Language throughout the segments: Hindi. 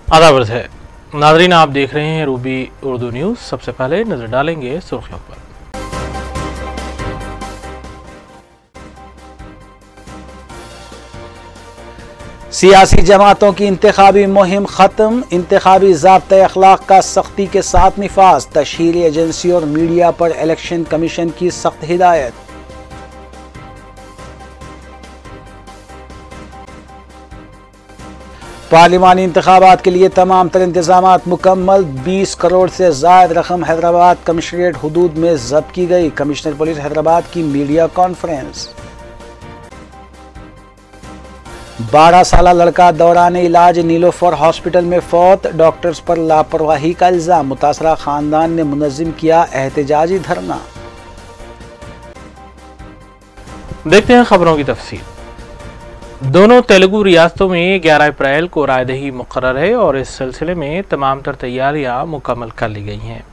आदाब है नाजरीन, आप देख रहे हैं रूबी उर्दू न्यूज़। सबसे पहले नजर डालेंगे सुर्खियों पर। सियासी जमातों की इंतखाबी मुहिम खत्म, इंतखाबी ज़ाब्ते अखलाक का सख्ती के साथ निफाज, तशहीरी एजेंसी और मीडिया पर इलेक्शन कमीशन की सख्त हिदायत। पार्लिमानी इंतखाबात के लिए तमाम तर इंतजामात मुकम्मल। 20 करोड़ से ज़ायद रकम हैदराबाद कमिश्नरेट हुदूद में जब्त की गई। कमिश्नर पुलिस हैदराबाद की मीडिया कॉन्फ्रेंस। 12 साल लड़का दौरान इलाज नीलोफर हॉस्पिटल में फौत, डॉक्टर्स पर लापरवाही का इल्जाम। मुतासरा खानदान ने मुनज़्ज़म किया एहतजाजी धरना। देखते हैं खबरों की तफसील। दोनों तेलुगु रियासतों में 11 अप्रैल को रायदही मुकर्रर है और इस सिलसिले में तमाम तर तैयारियां मुकम्मल कर ली गई हैं।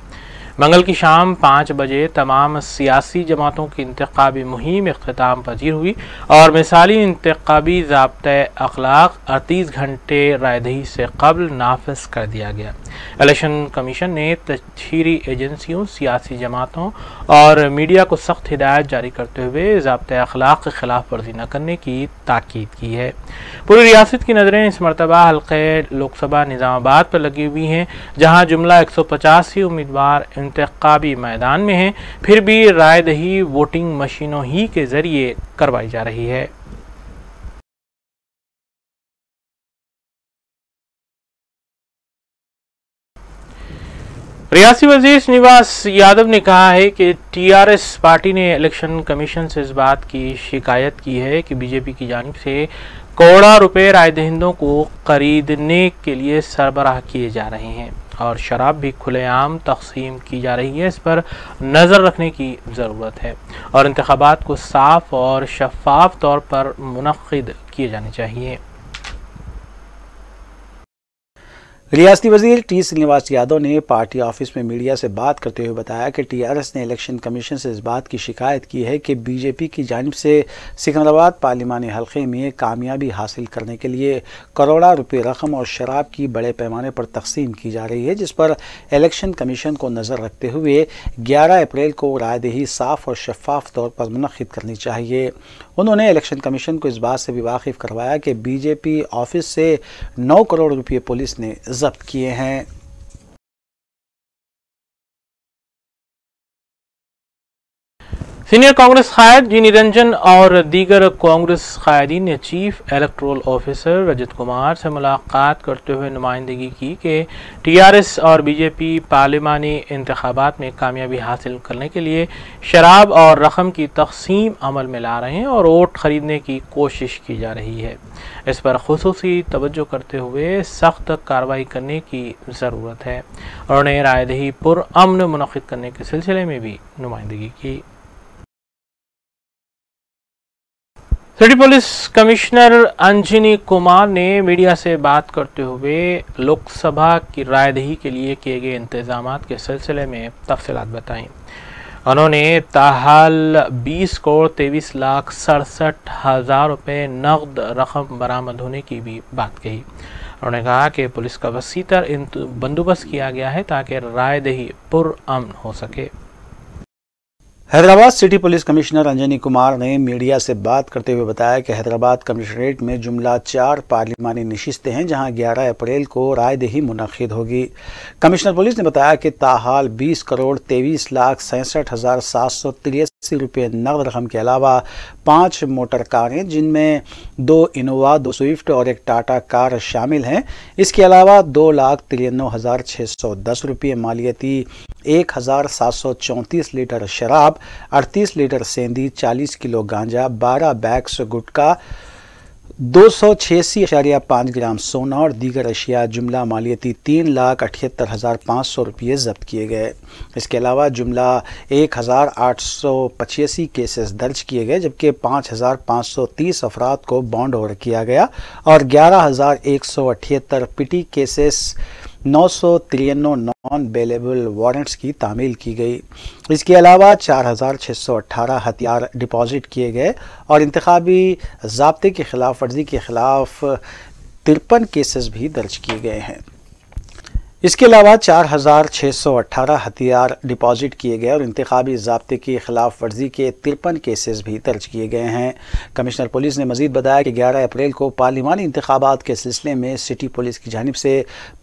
मंगल की शाम 5 बजे तमाम सियासी जमातों की इंतखाबी मुहिम इख्तिताम पजीर हुई और मिसाली इंतखाबी ज़ाब्ते अखलाक 38 घंटे रायदही से कबल नाफिज कर दिया गया। इलेक्शन कमीशन ने तशहीरी एजेंसियों, सियासी जमातों और मीडिया को सख्त हिदायत जारी करते हुए ज़ाब्ते अखलाक की खिलाफ वर्जी न करने की ताकीद की है। पूरी रियासत की नज़रें इस मरतबा हल्के लोकसभा निज़ामाबाद पर लगी हुई हैं, जहाँ जुमला 185 उम्मीदवार इंतखाबी मैदान में हैं। फिर भी रायदही वोटिंग मशीनों ही के जरिए करवाई जा रही है। रियासी वज़ीर श्रीनिवास यादव ने कहा है कि टीआरएस पार्टी ने इलेक्शन कमीशन से इस बात की शिकायत की है कि बीजेपी की जानिब से करोड़ों रुपए राय दहिंदों को खरीदने के लिए सरबराह किए जा रहे हैं और शराब भी खुलेआम तकसीम की जा रही है। इस पर नज़र रखने की ज़रूरत है और इंतखाबात को साफ और शफाफ तौर पर मुनक्किद किए जाने चाहिए। रियासती वजीर टी श्रीनिवास यादव ने पार्टी ऑफिस में मीडिया से बात करते हुए बताया कि टीआरएस ने इलेक्शन कमीशन से इस बात की शिकायत की है कि बीजेपी की जानिब से सिकंदराबाद पार्लिमानी हल्के में कामयाबी हासिल करने के लिए करोड़ों रुपये रकम और शराब की बड़े पैमाने पर तकसीम की जा रही है, जिस पर इलेक्शन कमीशन को नज़र रखते हुए 11 अप्रैल को रायदही साफ और शफाफ तौर पर मुनक्किद करनी चाहिए। उन्होंने इलेक्शन कमीशन को इस बात से भी वाकिफ करवाया कि बीजेपी ऑफिस से 9 करोड़ रुपये पुलिस ने जब्त किए हैं। सीनियर कांग्रेस कायद जी निरंजन और दीगर कांग्रेस कायदीन ने chief electoral officer Rajat Kumar से मुलाकात करते हुए नुमाइंदगी की कि टीआरएस और बीजेपी पार्लिमानी इंतखाबात में कामयाबी हासिल करने के लिए शराब और रकम की तकसीम अमल में ला रहे हैं और वोट खरीदने की कोशिश की जा रही है। इस पर खुसूसी तवज्जो करते हुए सख्त कार्रवाई करने की ज़रूरत है। उन्होंने रायदही पुरअमन मुनक्किद करने के सिलसिले में भी नुमाइंदगी की। City police commissioner Anjani Kumar ने मीडिया से बात करते हुए लोकसभा की रायदही के लिए किए गए इंतजामात के सिलसिले में तफसीलात बताईं। उन्होंने ताहाल 20 करोड़ 23,67,000 रुपये नकद रकम बरामद होने की भी बात कही। उन्होंने कहा कि पुलिस का वसीतर बंदोबस्त किया गया है ताकि रायदही पुरअमन हो सके। Hyderabad city police commissioner Anjani Kumar ने मीडिया से बात करते हुए बताया कि हैदराबाद कमिश्नरेट में जुमला 4 पार्लिमानी नशिस्तें हैं, जहां 11 अप्रैल को रायदही मुनक्किद होगी। कमिश्नर पुलिस ने बताया कि ताहाल 20 करोड़ 23,67,783 रुपये नकद रकम के अलावा 5 मोटर कारें, जिनमें 2 इनोवा, 2 स्विफ्ट और एक टाटा कार शामिल हैं। इसके अलावा 2,93,610 रुपये मालियती, 1,734 लीटर शराब, 38 लीटर सेंधी, 40 किलो गांजा, 12 बैग्स गुटखा, 286.5 ग्राम सोना और दीगर अशिया जुमला मालियती 3,78,500 रुपये जब्त किए गए। इसके अलावा जुमला 1,885 केसेस दर्ज किए गए, जबकि 5,530 अफराद को बॉन्ड ओवर किया गया और 11,178 पिटी केसेस 993 नॉन बेलेबल वारंट्स की तामील की गई। इसके अलावा 4,618 हथियार डिपॉजिट किए गए और इंतखाबी ज़ाब्ते की खिलाफ वर्जी के खिलाफ 53 केसेस भी दर्ज किए गए हैं। इसके अलावा 4,618 हथियार डिपॉजिट किए गए और इंतखाबी ज़ाब्ते की खिलाफ वर्जी के 53 केसेस भी दर्ज किए गए हैं। कमिश्नर पुलिस ने मजीद बताया कि 11 अप्रैल को पार्लिमानी इंतखाबात के सिलसिले में सिटी पुलिस की जानिब से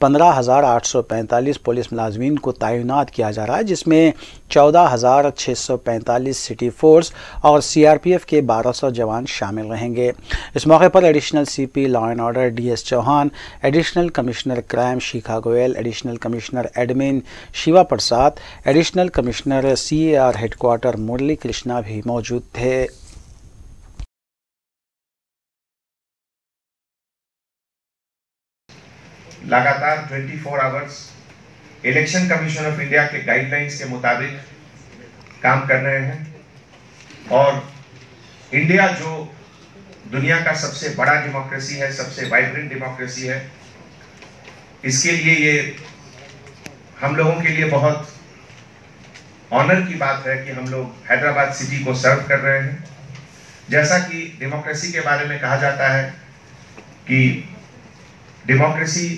15,845 पुलिस मुलाजमीन को तैनात किया जा रहा है, जिसमें 14,645 सिटी फोर्स और CRPF के 1,200 जवान शामिल रहेंगे। इस मौके पर additional CP law and order DS Chauhan, additional commissioner crime Shikha Goyal, additional commissioner admin Shiva Prasad, additional commissioner CAR headquarter Murali Krishna भी मौजूद थे। लगातार 24 hours election commission of India के गाइडलाइंस के मुताबिक काम कर रहे हैं और इंडिया जो दुनिया का सबसे बड़ा डेमोक्रेसी है, सबसे वाइब्रेंट डेमोक्रेसी है, इसके लिए ये हम लोगों के लिए बहुत ऑनर की बात है कि हम लोग हैदराबाद सिटी को सर्व कर रहे हैं। जैसा कि डेमोक्रेसी के बारे में कहा जाता है कि डेमोक्रेसी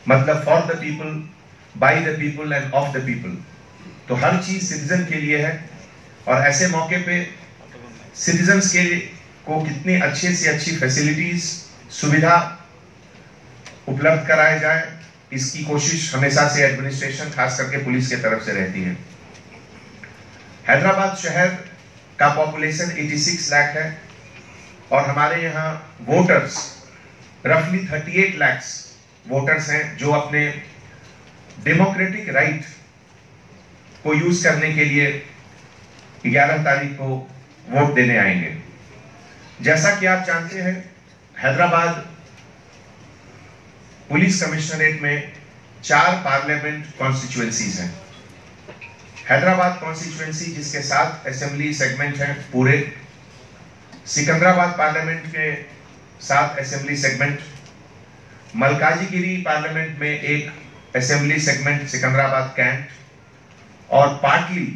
मतलब for the people, by the people end of the people. तो हर चीज सिटीजन के लिए है और ऐसे मौके पे सिटीजन्स के को कितनी अच्छे से अच्छी फैसिलिटीज, सुविधा उपलब्ध कराए जाए, इसकी कोशिश हमेशा से एडमिनिस्ट्रेशन खास करके पुलिस के तरफ से रहती है। हैदराबाद शहर का पॉपुलेशन 86 लाख है और हमारे यहाँ वोटर्स रफली 38 लाख वोटर्स हैं जो अपने डेमोक्रेटिक राइट को यूज करने के लिए 11 तारीख को वोट देने आएंगे। जैसा कि आप जानते हैं, हैदराबाद पुलिस कमिश्नरेट में 4 पार्लियामेंट कॉन्स्टिट्यूएंसीज हैं। हैदराबाद कॉन्स्टिट्यूएंसी जिसके 7 असेंबली सेगमेंट हैं पूरे, सिकंदराबाद पार्लियामेंट के 7 असेंबली सेगमेंट, मलकाजीगिरी पार्लियामेंट में 1 असेंबली सेगमेंट सिकंदराबाद कैंट और पाटली,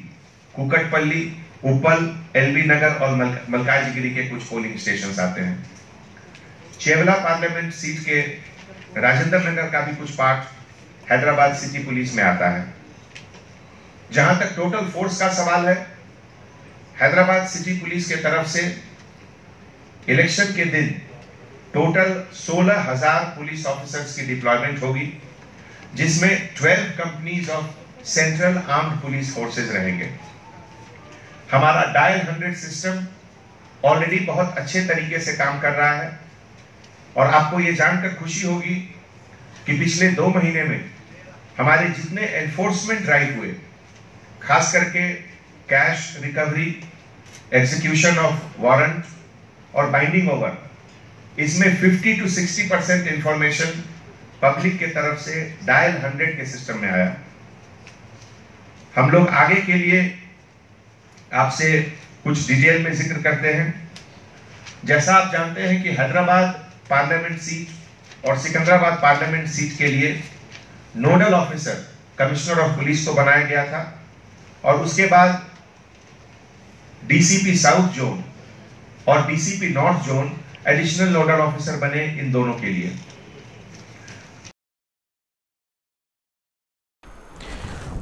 कुकटपल्ली, उपल, LB नगर और मलकाजीगिरी के कुछ पोलिंग स्टेशन आते हैं। चेवला पार्लियामेंट सीट के राजेंद्र नगर का भी कुछ पार्ट हैदराबाद सिटी पुलिस में आता है। जहां तक टोटल फोर्स का सवाल है, हैदराबाद सिटी पुलिस के तरफ से इलेक्शन के दिन टोटल 16,000 पुलिस ऑफिसर्स की डिप्लॉयमेंट होगी, जिसमें 12 companies of central armed police forces रहेंगे। हमारा डायल 100 सिस्टम ऑलरेडी बहुत अच्छे तरीके से काम कर रहा है और आपको ये जानकर खुशी होगी कि पिछले 2 महीने में हमारे जितने एनफोर्समेंट ड्राइव हुए, खास करके cash recovery, execution of warrant और बाइंडिंग ओवर, इसमें 50 to 60% इंफॉर्मेशन पब्लिक के तरफ से डायल 100 के सिस्टम में आया। हम लोग आगे के लिए आपसे कुछ डिटेल में जिक्र करते हैं। जैसा आप जानते हैं कि हैदराबाद पार्लियामेंट सीट और सिकंदराबाद पार्लियामेंट सीट के लिए nodal officer commissioner of police को बनाया गया था और उसके बाद DCP साउथ जोन और DCP north zone additional nodal officer बने इन दोनों के लिए।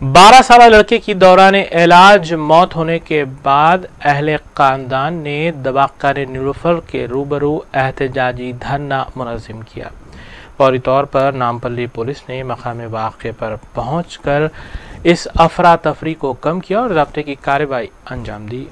12 साल लड़के की दौरान इलाज मौत होने के बाद अहले खानदान ने दवाखाने नीलोफर के रूबरू एहतजाजी धरना मुनज़्ज़म किया। फौरी तौर पर नामपल्ली पुलिस ने मकाम वाक़े पर पहुंचकर इस अफरा तफरी को कम किया और ज़ब्ते की कार्रवाई अंजाम दी।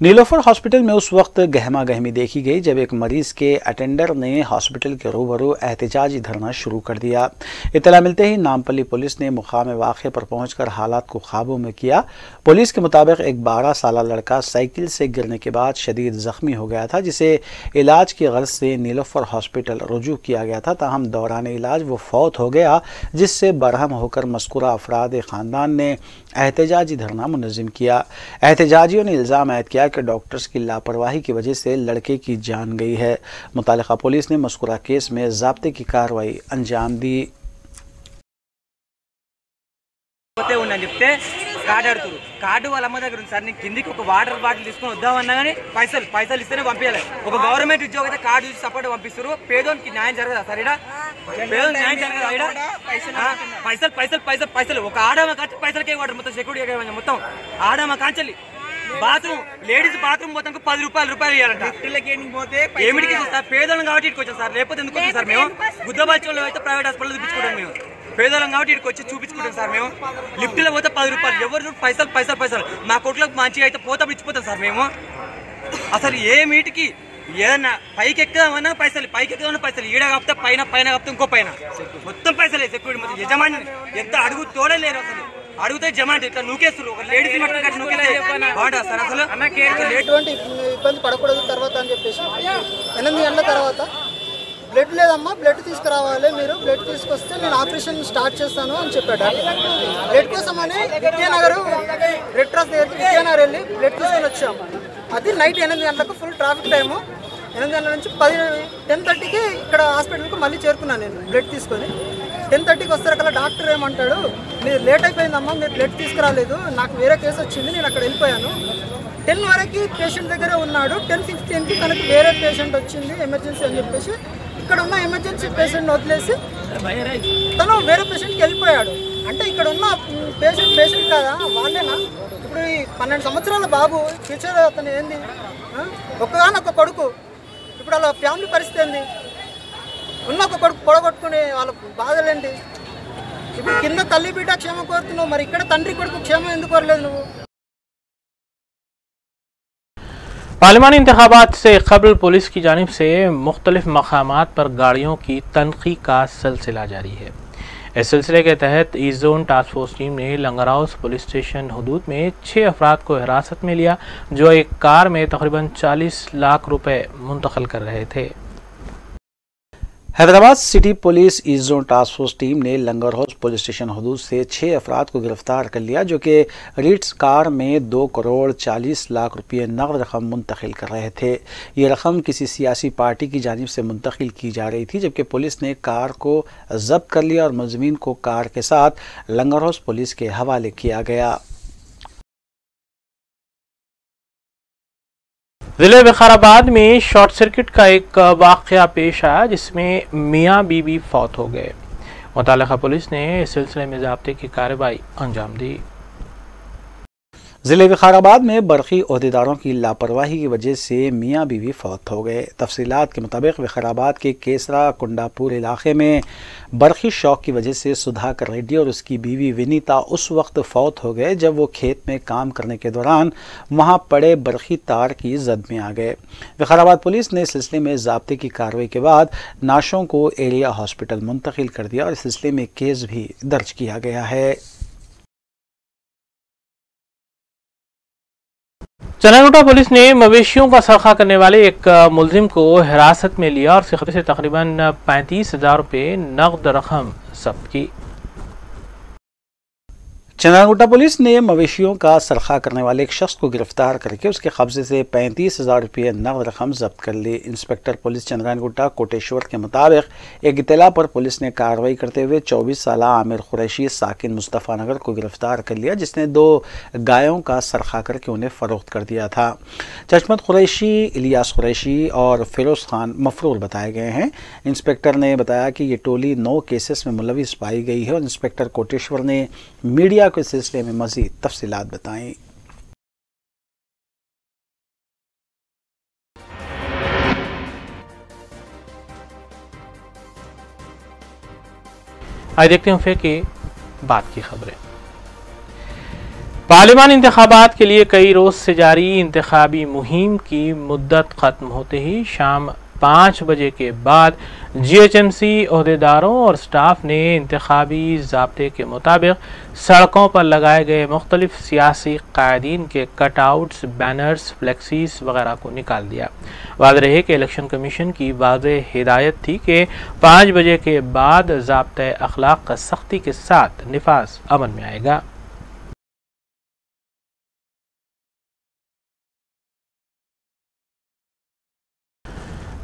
नीलोफर हॉस्पिटल में उस वक्त गहमा गहमी देखी गई जब एक मरीज के अटेंडर ने हॉस्पिटल के रूबरू एहतजाजी धरना शुरू कर दिया। इत्तला मिलते ही नामपल्ली पुलिस ने मुकाम वाक़े पर पहुंचकर हालात को काबू में किया। पुलिस के मुताबिक एक 12 साल लड़का साइकिल से गिरने के बाद शदीद ज़ख्मी हो गया था, जिसे इलाज की गर्ज से नीलोफर हॉस्पिटल रुजू किया गया था। ताहम दौरान इलाज वो फौत हो गया, जिससे बरहम होकर मज़कूरा अफराद ख़ानदान ने एहतजाजी धरना मुनज़्ज़म किया। एहतजाजियों ने इल्ज़ाम आयद किया कि डॉक्टर्स की लापरवाही की वजह से लड़के की जान गई है। मुतालिका पुलिस ने मज़कूरा केस में ज़ाब्ते की कार्रवाई अंजाम दी। కార్డు అడుగుతారు. కార్డు వాళ్ళ అమ్మ దగ్గర ఉంది సార్. నేను కిందికి ఒక వాటర్ బాటిల్ తీసుకొని వద్దామన్నా కానీ పైసలు ఇస్తేనే పంపించాలి. ఒక గవర్నమెంట్ ఉద్యోగం అయితే కార్డు చూసి సపోర్ట్ పంపిస్తారు. పేదోనికి న్యాయం జరగదా సార్? ఇక్కడ పేదోనికి న్యాయం జరగదా? ఇక్కడ పైసలు ఒక ఆడమ కాంచి పైసలకే వాడు మొత్తం సెక్యూరిటీ మొత్తం ఆడమ కాంచలి బాత్రూమ్ లేడీస్ బాత్రూమ్ మొత్తం 10 రూపాయలు ఇవ్వాలంట. ఏమిటికి సార్? పేదోళ్ళం కాబట్టి ఇటుకు వచ్చాం సార్. లేకపోతే ఎందుకు వచ్చాం సార్? మేము గుద్దబాల్చోళ్ళు అయితే ప్రైవేట్ హాస్పిటల్ చూపించుకుంటాం. మేము పేదోళ్ళం కాబట్టి ఇటుకు వచ్చి చూపించుకుంటాం సార్. మేము లిఫ్ట్లో పోతే 10 రూపాయలు, ఎవరు పైసలు మా కొట్లకు మంచిగా అయితే పోతే ఇచ్చిపోతాం సార్. మేము అసలు ఏ మీటికి ఏదన్నా పైకి ఎక్కుదామన్నా పైసలు ఈడ కాపుతా పైన కాపుతా ఇంకో పైన మొత్తం పైసలే. సెక్యూరిటీ మొత్తం యజమాని ఎంత అడుగు తోడలేరు. అసలు అడిగితే జమాంట్ ఇట్లా నూకేస్తారు. ఒక లేడీస్ నూకేస్తే బాగుంటుంది సార్. అసలు ఎటువంటి ఇబ్బంది పడకూడదు తర్వాత అని చెప్పేసి 8 గంటల తర్వాత బ్లడ్ లేదమ్మా, బ్లడ్ తీసుకురావాలి, మీరు బ్లడ్ తీసుకొస్తే నేను ఆపరేషన్ స్టార్ట్ చేస్తాను అని చెప్పాడు. బ్లడ్ కోసమని విద్యానగర్ రెడ్ క్రాస్ దగ్గరికి విద్యానగర్ వెళ్ళి బ్లడ్ తీసుకొని వచ్చాము. అది నైట్ 8 గంటలకు ఫుల్ ట్రాఫిక్ టైము. 8 గంటల నుంచి 10:30కి ఇక్కడ హాస్పిటల్కి మళ్ళీ చేరుకున్నాను నేను బ్లడ్ తీసుకొని. 10:30కి వస్తారు కదా, డాక్టర్ ఏమంటాడు, మీరు లేట్ అయిపోయిందమ్మా, మీరు బ్లడ్ తీసుకురాలేదు, నాకు వేరే కేసు వచ్చింది, నేను అక్కడ వెళ్ళిపోయాను. 10 వరకు పేషెంట్ దగ్గరే ఉన్నాడు. 10:15కి తనకు వేరే పేషెంట్ వచ్చింది ఎమర్జెన్సీ అని చెప్పేసి ఇక్కడ ఉన్న ఎమర్జెన్సీ పేషెంట్ వదిలేసి తను వేరే పేషెంట్కి వెళ్ళిపోయాడు. అంటే ఇక్కడ ఉన్న పేషెంట్ కాదా వాళ్ళేనా? ఇప్పుడు ఈ 12 సంవత్సరాల బాబు ఫ్యూచర్ అతను ఏంది? ఒక్కగానొక్క కొడుకు. ఇప్పుడు వాళ్ళ ఫ్యామిలీ పరిస్థితి ఏంది? ఉన్న ఒక కొడుకు పొడగొట్టుకునే వాళ్ళ బాధలేంటి? ఇప్పుడు కింద తల్లి బిడ్డ క్షేమం కోరుతున్నావు, మరి ఇక్కడ తండ్రి కొడుకు క్షేమం ఎందుకు కోరలేదు నువ్వు? पार्लिमानी इंतखाबात से कबल पुलिस की जानिब से मुख्तलिफ मकामात पर गाड़ियों की तनखी का सिलसिला जारी है। इस सिलसिले के तहत east zone task force team ने लंगर हाउस पुलिस स्टेशन हदूद में 6 अफराद को हिरासत में लिया जो एक कार में तकरीबन 40 लाख रुपए मुंतकिल कर रहे थे। Hyderabad city police east zone task force team ने लंगर हाउस पुलिस स्टेशन हदूद से 6 अफराद को गिरफ्तार कर लिया जो कि रीट्स कार में 2 करोड़ 40 लाख रुपये नकद रकम मुंतकिल कर रहे थे। ये रकम किसी सियासी पार्टी की जानिब से मुंतकिल की जा रही थी, जबकि पुलिस ने कार को जब्त कर लिया और मुलज़मीन को कार के साथ लंगर हाउस पुलिस के हवाले किया गया। ज़िले विकाराबाद में शॉर्ट सर्किट का एक वाक़या पेश आया जिसमें मियाँ बीवी फौत हो गए। मुताल्लिक़ा पुलिस ने इस सिलसिले में ज़ाब्ते की कार्रवाई अंजाम दी। ज़िले विकाराबाद में बरक़ी ओहदेदारों की लापरवाही की वजह से मियाँ बीवी फौत हो गए। तफसीलात के मुताबिक विकाराबाद के केसरा कुंडापुर इलाके में बरक़ी शौक की वजह से सुधाकर रेड्डी और उसकी बीवी विनीता उस वक्त फौत हो गए जब वो खेत में काम करने के दौरान वहां पड़े बरक़ी तार की जद में आ गए। विकाराबाद पुलिस ने इस सिलसिले में ज़ाब्ते की कार्रवाई के बाद नाशों को एरिया हॉस्पिटल मुंतकिल कर दिया और इस सिलसिले में केस भी दर्ज किया गया है। चनागुटा पुलिस ने मवेशियों का सरखा करने वाले एक मुलजिम को हिरासत में लिया और उसके से तकरीबन 35,000 रुपये नकद रकम जब्त की। चनागुटा पुलिस ने मवेशियों का सरखा करने वाले एक शख्स को गिरफ्तार करके उसके कब्जे से 35,000 रुपये नकद रकम जब्त कर ली। इंस्पेक्टर पुलिस चनागुटा कोटेश्वर के मुताबिक एक इत्तला पर पुलिस ने कार्रवाई करते हुए 24 साला आमिर कुरैशी साकिन मुस्तफ़ा नगर को गिरफ्तार कर लिया, जिसने 2 गायों का सरखा करके उन्हें फ़रोख्त कर दिया था। चशमत कुरैशी, इलियास कुरैशी और फिरोज़ खान मफरूर बताए गए हैं। इंस्पेक्टर ने बताया कि ये टोली 9 केसेस में मुलविस पाई गई है और इंस्पेक्टर कोटेश्वर ने मीडिया के सिलसिले में मज़ीद तफसीलात बताई। आइए देखते हैं फिर के बाद की खबरें। पार्लिमानी इंतखाबात के लिए कई रोज से जारी इंतखाबी मुहिम की मुद्दत खत्म होते ही शाम 5 बजे के बाद GHMC ओहदेदारों और स्टाफ ने इंतखाबी ज़ाब्ते के मुताबिक सड़कों पर लगाए गए मुख्तलिफ सियासी कायदीन के कटआउट्स, बैनर्स, फ्लेक्सीज वगैरह को निकाल दिया। वाज़ेह रहे कि इलेक्शन कमीशन की वाज़ेह हिदायत थी कि 5 बजे के बाद ज़ाब्ते अखलाक का सख्ती के साथ निफाज अमल में आएगा।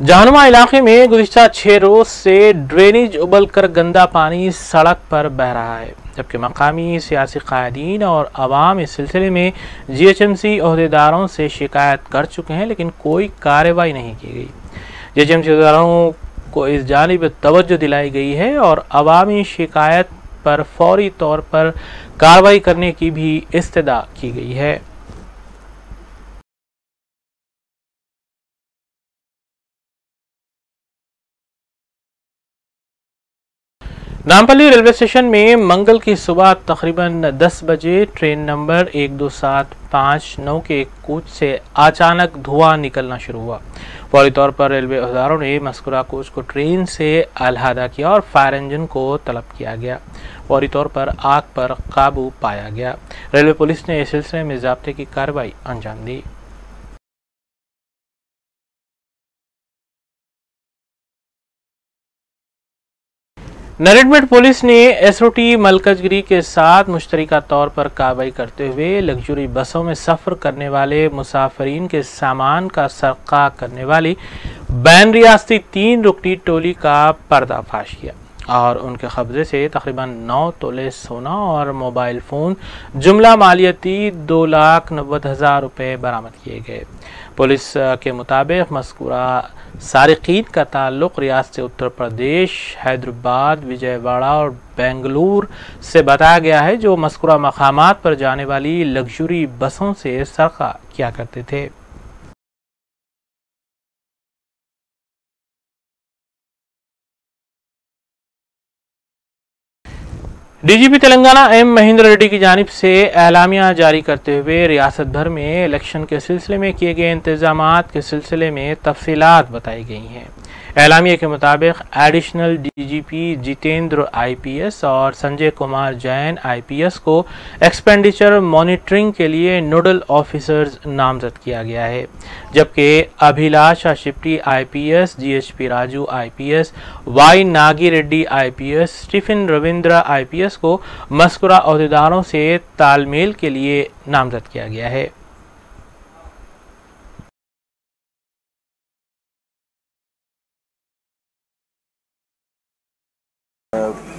जहानुमा इलाके में गुज़िश्ता 6 रोज से ड्रेनेज उबलकर गंदा पानी सड़क पर बह रहा है, जबकि मकामी सियासी कायदीन और अवाम इस सिलसिले में जीएचएमसी अहदेदारों से शिकायत कर चुके हैं, लेकिन कोई कार्रवाई नहीं की गई। जीएचएमसी अहदेदारों को इस जानिब तवज्जो दिलाई गई है और अवामी शिकायत पर फौरी तौर पर कार्रवाई करने की भी इस्तदा की गई है। नामपल्ली रेलवे स्टेशन में मंगल की सुबह तकरीबन 10 बजे ट्रेन नंबर 12759 के कोच से अचानक धुआं निकलना शुरू हुआ। फौरी तौर पर रेलवे अहदेदारों ने मस्कुरा कोच को ट्रेन से अलहदा किया और फायर इंजन को तलब किया गया। फौरी तौर पर आग पर काबू पाया गया। रेलवे पुलिस ने इस सिलसिले में ज़ाब्ते की कार्रवाई अंजाम दी। नरेडमेट पुलिस ने एसओटी मलकजगिरी के साथ मुश्तरका तौर पर कार्रवाई करते हुए लग्जरी बसों में सफ़र करने वाले मुसाफिरीन के सामान का सरका करने वाली बैन रियासती 3 रुकनी टोली का पर्दाफाश किया और उनके कब्जे से तकरीबन 9 तोले सोना और मोबाइल फ़ोन जुमला मालियती 2,90,000 रुपये बरामद किए गए। पुलिस के मुताबिक मज़कूरा सारिकीन का ताल्लुक़ रियासत उत्तर प्रदेश, हैदराबाद, विजयवाड़ा और बेंगलुरु से बताया गया है, जो मज़कूरा मकामात पर जाने वाली लग्जरी बसों से सरका किया करते थे। डीजीपी तेलंगाना एम महेंद्र रेड्डी की जानिब से एलामिया जारी करते हुए रियासत भर में इलेक्शन के सिलसिले में किए गए इंतजामात के सिलसिले में तफसीलात बताई गई हैं। एलामिया के मुताबिक एडिशनल डीजीपी जितेंद्र आईपीएस और संजय कुमार जैन आईपीएस को एक्सपेंडिचर मॉनिटरिंग के लिए नोडल ऑफिसर्स नामजद किया गया है, जबकि Abhilasha Shipti IPS, GHP Raju IPS, Y Nagi Reddy IPS, Stephen Ravindra IPS को मज़कूरा अहदेदारों से तालमेल के लिए नामजद किया गया है।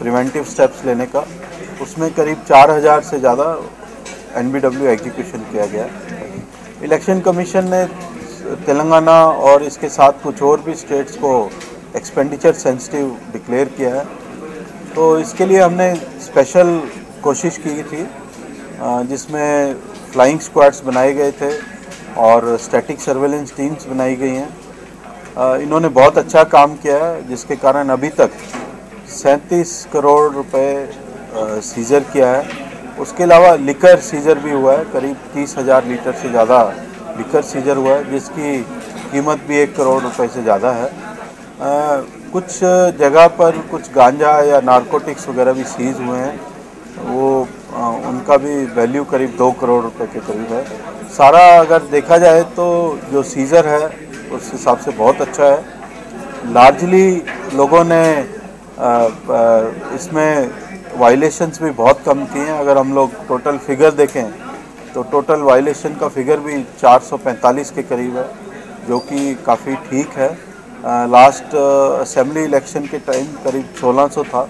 प्रिवेंटिव स्टेप्स लेने का, उसमें करीब 4000 से ज़्यादा एनबीडब्ल्यू एग्जीक्यूशन किया गया। इलेक्शन कमीशन ने तेलंगाना और इसके साथ कुछ और भी स्टेट्स को एक्सपेंडिचर सेंसिटिव डिक्लेयर किया है, तो इसके लिए हमने स्पेशल कोशिश की थी, जिसमें फ्लाइंग स्क्वाड्स बनाए गए थे और स्टैटिक सर्वेलेंस टीम्स बनाई गई हैं। इन्होंने बहुत अच्छा काम किया है, जिसके कारण अभी तक 37 करोड़ रुपए सीज़र किया है। उसके अलावा लिकर सीज़र भी हुआ है, करीब 30,000 लीटर से ज़्यादा लिकर सीज़र हुआ है, जिसकी कीमत भी 1 करोड़ रुपए से ज़्यादा है। कुछ जगह पर कुछ गांजा या नारकोटिक्स वगैरह भी सीज़ हुए हैं, वो उनका भी वैल्यू करीब 2 करोड़ रुपए के करीब है। सारा अगर देखा जाए तो जो सीज़र है उस हिसाब से बहुत अच्छा है। लार्जली लोगों ने इसमें वायलेशंस भी बहुत कम किए हैं। अगर हम लोग टोटल फिगर देखें तो टोटल वायलेशन का फिगर भी 445 के करीब है, जो कि काफ़ी ठीक है। लास्ट असेंबली इलेक्शन के टाइम करीब 1600 था,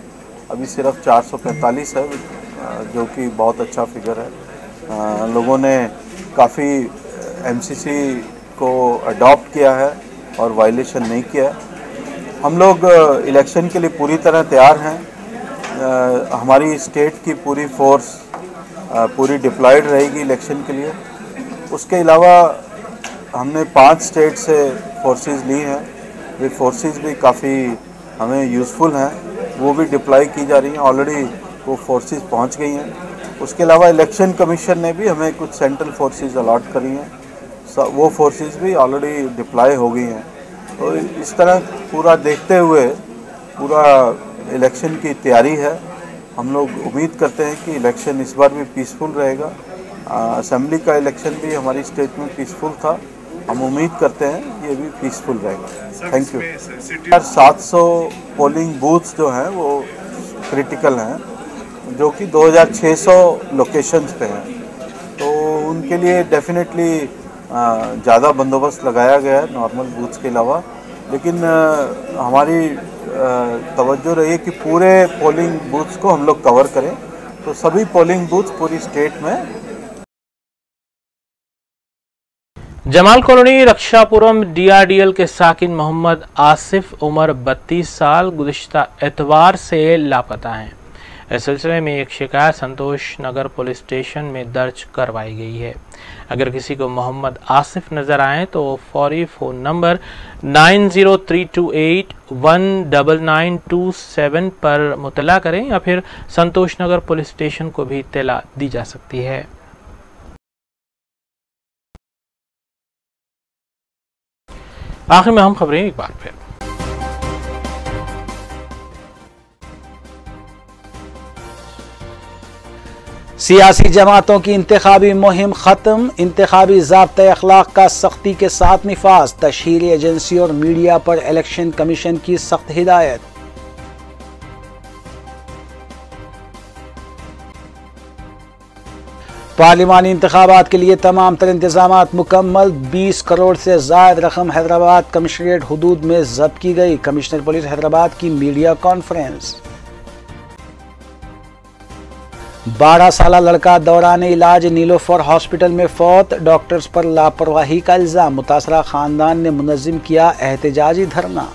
अभी सिर्फ 445 है, जो कि बहुत अच्छा फिगर है। लोगों ने काफ़ी एमसीसी को अडॉप्ट किया है और वायलेशन नहीं किया है। हम लोग इलेक्शन के लिए पूरी तरह तैयार हैं। हमारी स्टेट की पूरी फोर्स पूरी डिप्लॉयड रहेगी इलेक्शन के लिए। उसके अलावा हमने 5 स्टेट से फोर्सेस ली हैं, ये फोर्सेस भी काफ़ी हमें यूज़फुल हैं, वो भी डिप्लॉय की जा रही हैं। ऑलरेडी वो फोर्सेस पहुंच गई हैं। उसके अलावा इलेक्शन कमीशन ने भी हमें कुछ सेंट्रल फोर्सेस अलॉट करी हैं, वो फोर्सेस भी ऑलरेडी डिप्लॉय हो गई हैं। तो इस तरह पूरा देखते हुए पूरा इलेक्शन की तैयारी है। हम लोग उम्मीद करते हैं कि इलेक्शन इस बार भी पीसफुल रहेगा। असेंबली का इलेक्शन भी हमारी स्टेट में पीसफुल था, हम उम्मीद करते हैं ये भी पीसफुल रहेगा। Thank you. 700 पोलिंग बूथ्स जो हैं वो क्रिटिकल हैं, जो कि 2600 लोकेशंस पे हैं, तो उनके लिए डेफिनेटली ज़्यादा बंदोबस्त लगाया गया है नॉर्मल बूथ्स के अलावा। लेकिन हमारी तवज्जो रही है कि पूरे पोलिंग बूथ्स को हम लोग कवर करें, तो सभी पोलिंग बूथ्स पूरी स्टेट में। जमाल कॉलोनी रक्षापुरम DRDL के साकिन मोहम्मद आसिफ उम्र 32 साल गुज़िश्ता एतवार से लापता हैं। इस सिलसिले में एक शिकायत संतोष नगर पुलिस स्टेशन में दर्ज करवाई गई है। अगर किसी को मोहम्मद आसिफ नज़र आए तो फौरी फ़ोन नंबर 9032819927 पर मुतला करें या फिर संतोष नगर पुलिस स्टेशन को भी इत्तला दी जा सकती है। आखिर में हम खबरें एक बार फिर। सियासी जमातों की इंतखाबी मुहिम खत्म, इंतखाबी ज़ाब्ते अखलाक का सख्ती के साथ निफाज, तशहीरी एजेंसी और मीडिया पर इलेक्शन कमीशन की सख्त हिदायत। पार्लिमानी इंतखाबात के लिए तमाम तर इंतजामात मुकम्मल, 20 करोड़ से ज़ायद रकम हैदराबाद कमिश्नरेट हुदूद में जब्त की गई। कमिश्नर पुलिस हैदराबाद की मीडिया कॉन्फ्रेंस। 12 साला लड़का दौरान इलाज नीलोफर हॉस्पिटल में फौत, डॉक्टर्स पर लापरवाही का इल्जाम, मुतासरा खानदान ने मुनज़्ज़म किया एहतजाजी धरना।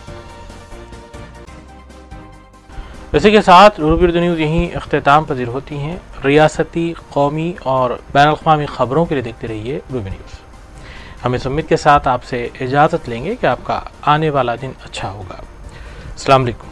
इसी के साथ रूबी न्यूज़ यहीं अख्तिताम पजीर होती हैं। रियासती, कौमी और बैनुल-अक़वामी खबरों के लिए देखते रहिए रूबी न्यूज़। हम इस उम्मीद के साथ आपसे इजाज़त लेंगे कि आपका आने वाला दिन अच्छा होगा। अस्सलाम वालेकुम।